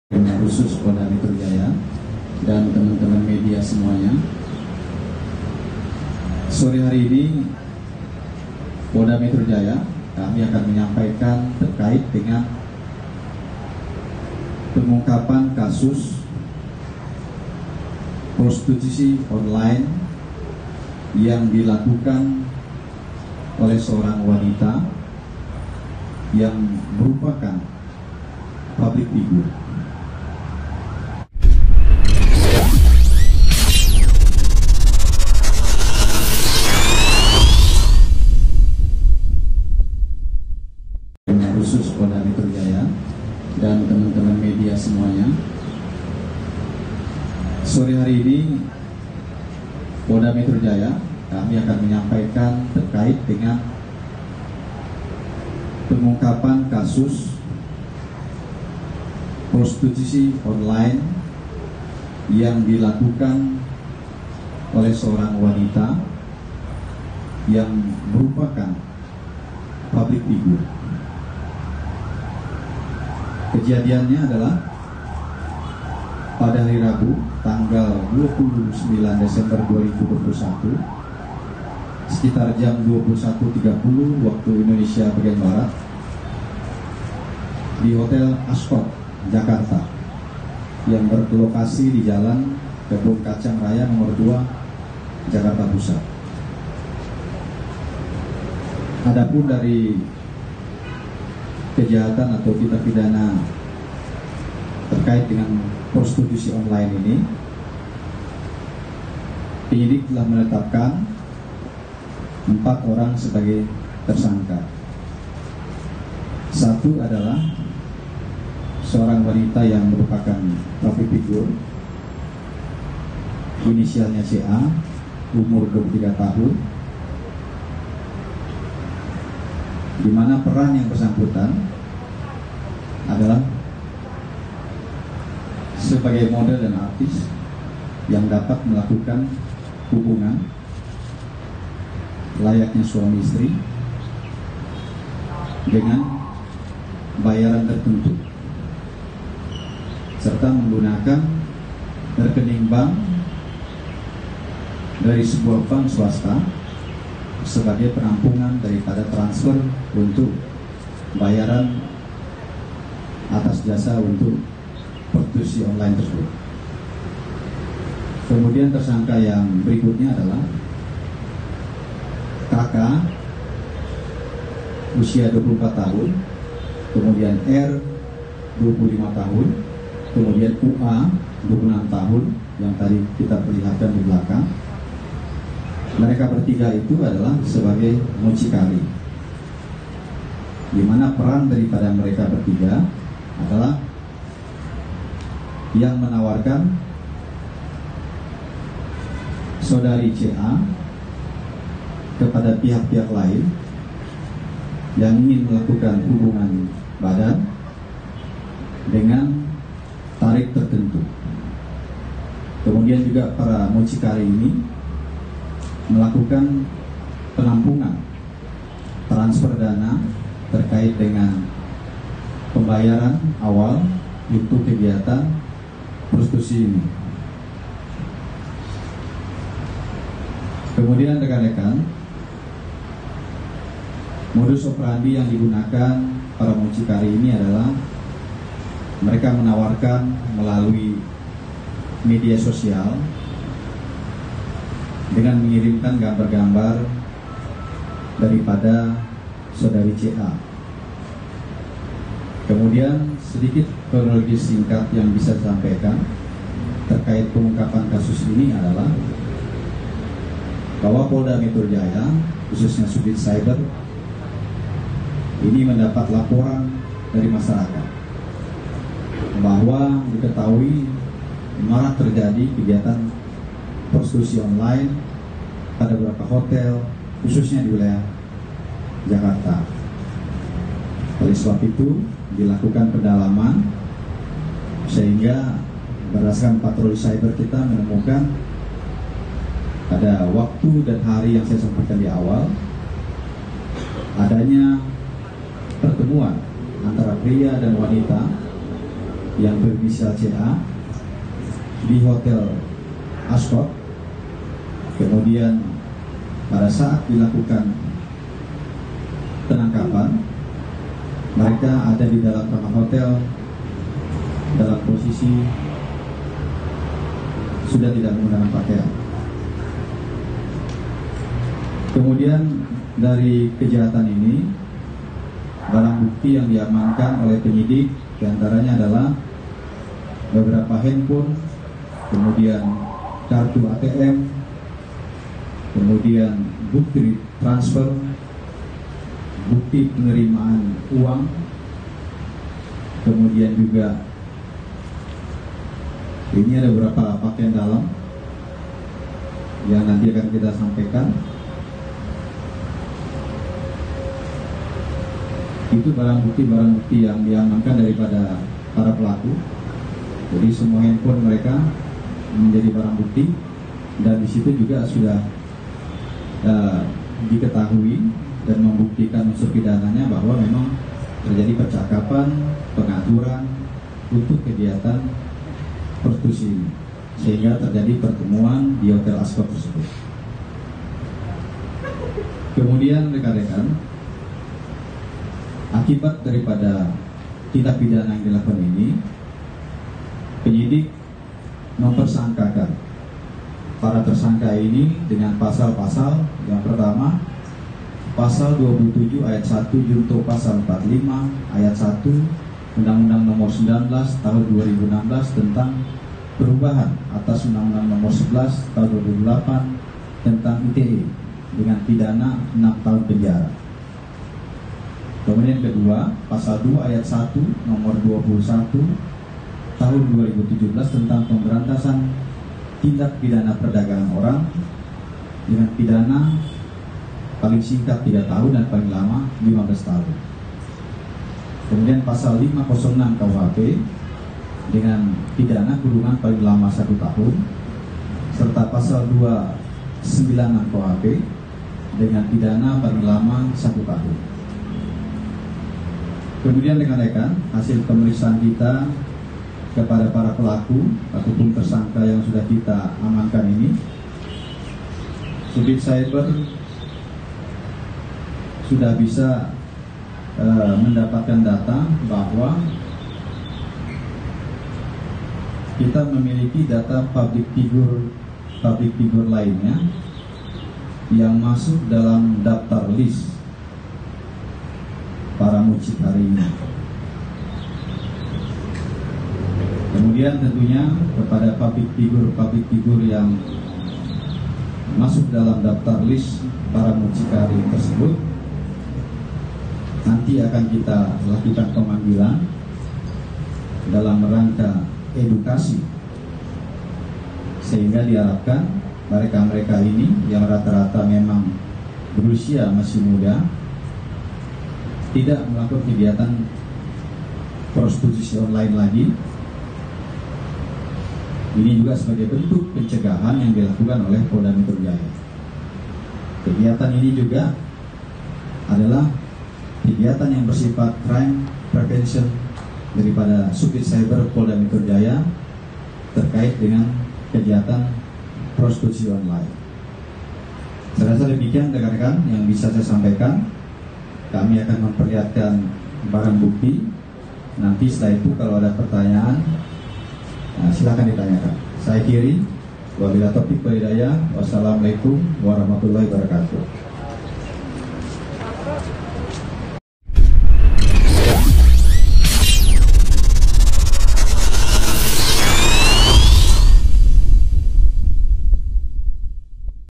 Khusus Polda Metro Jaya dan teman-teman media semuanya. Sore hari ini Polda Metro Jaya kami akan menyampaikan terkait dengan pengungkapan kasus prostitusi online yang dilakukan oleh seorang wanita yang merupakan public figure. Khusus Polda Metro Jaya dan teman-teman media semuanya. Sore hari ini Polda Metro Jaya kami akan menyampaikan terkait dengan pengungkapan kasus prostitusi online yang dilakukan oleh seorang wanita yang merupakan public figure. Kejadiannya adalah pada hari Rabu tanggal 29 Desember 2021 sekitar jam 21.30 waktu Indonesia bagian Barat di Hotel Ascot, Jakarta yang berlokasi di Jalan Kebun Kacang Raya nomor 2, Jakarta Pusat. Adapun dari kejahatan atau tindak pidana terkait dengan prostitusi online ini, penyidik telah menetapkan 4 orang sebagai tersangka. Satu adalah seorang wanita yang merupakan public figure, inisialnya CA, umur 23 tahun, di mana peran yang bersangkutan adalah sebagai model dan artis yang dapat melakukan hubungan layaknya suami istri dengan bayaran tertentu serta menggunakan rekening bank dari sebuah bank swasta sebagai penampungan daripada transfer untuk bayaran atas jasa untuk prostitusi online tersebut. Kemudian tersangka yang berikutnya adalah KK, usia 24 tahun, kemudian R 25 tahun, kemudian UA 26 tahun yang tadi kita perlihatkan di belakang. Mereka bertiga itu adalah sebagai mucikari, di mana peran daripada mereka bertiga adalah yang menawarkan saudari CA kepada pihak-pihak lain yang ingin melakukan hubungan badan dengan tarif tertentu. Kemudian juga para mucikari ini melakukan penampungan transfer dana terkait dengan pembayaran awal untuk kegiatan prostitusi ini. Kemudian rekan-rekan, modus operandi yang digunakan para mucikari ini adalah mereka menawarkan melalui media sosial dengan mengirimkan gambar-gambar daripada saudari CA. Kemudian sedikit kronologis singkat yang bisa disampaikan terkait pengungkapan kasus ini adalah bahwa Polda Metro Jaya, khususnya Subdit Cyber, ini mendapat laporan dari masyarakat bahwa diketahui marak terjadi kegiatan prostitusi online pada beberapa hotel, khususnya di wilayah Jakarta. Oleh sebab itu dilakukan pendalaman sehingga berdasarkan patroli cyber kita menemukan pada waktu dan hari yang saya sampaikan di awal adanya pertemuan antara pria dan wanita yang berinisial CA di Hotel Ascot. Kemudian pada saat dilakukan penangkapan, mereka ada di dalam kamar hotel dalam posisi sudah tidak menggunakan pakaian. Kemudian dari kejahatan ini, barang bukti yang diamankan oleh penyidik diantaranya adalah beberapa handphone, kemudian kartu ATM, kemudian bukti transfer, bukti penerimaan uang, kemudian juga ini ada beberapa pakaian dalam yang nanti akan kita sampaikan. Itu barang bukti yang diamankan daripada para pelaku. Jadi semua handphone mereka menjadi barang bukti, dan di situ juga sudah diketahui dan membuktikan unsur pidananya bahwa memang terjadi percakapan, pengaturan untuk kegiatan prostitusi ini, sehingga terjadi pertemuan di Hotel Ascot tersebut. Kemudian rekan-rekan, akibat daripada tindak pidana yang dilakukan ini, penyidik mempersangkakan para tersangka ini dengan pasal-pasal. Yang pertama, pasal 27 ayat 1 junto pasal 45 ayat 1 Undang-Undang Nomor 19 Tahun 2016 tentang perubahan atas Undang-Undang Nomor 11 Tahun 2008 tentang ITE dengan pidana 6 tahun penjara. Kemudian kedua, pasal 2 ayat 1 nomor 21 tahun 2017 tentang pemberantasan tindak pidana perdagangan orang dengan pidana paling singkat 3 tahun dan paling lama 15 tahun. Kemudian pasal 506 KUHP dengan pidana kurungan paling lama 1 tahun, serta pasal 296 KUHP dengan pidana paling lama 1 tahun. Kemudian rekan-rekan, hasil pemeriksaan kita kepada para pelaku ataupun tersangka yang sudah kita amankan ini, Subdit Cyber sudah bisa mendapatkan data bahwa kita memiliki data public figure lainnya yang masuk dalam daftar list para mucikari ini. Kemudian tentunya kepada public figure yang masuk dalam daftar list para mucikari tersebut, nanti akan kita lakukan pemanggilan dalam rangka edukasi, sehingga diharapkan mereka-mereka ini yang rata-rata memang berusia masih muda tidak melakukan kegiatan prostitusi online lagi. Ini juga sebagai bentuk pencegahan yang dilakukan oleh Polda Metro Jaya. Kegiatan ini juga adalah kegiatan yang bersifat crime prevention daripada Subdit Cyber Polda Metro Jaya terkait dengan kegiatan prostitusi online. Saya rasa demikian rekan-rekan yang bisa saya sampaikan. Kami akan memperlihatkan barang bukti. Nanti setelah itu kalau ada pertanyaan, silakan ditanyakan. Saya kiri. Wabillahi taufiq wal hidayah. Wassalamualaikum warahmatullahi wabarakatuh.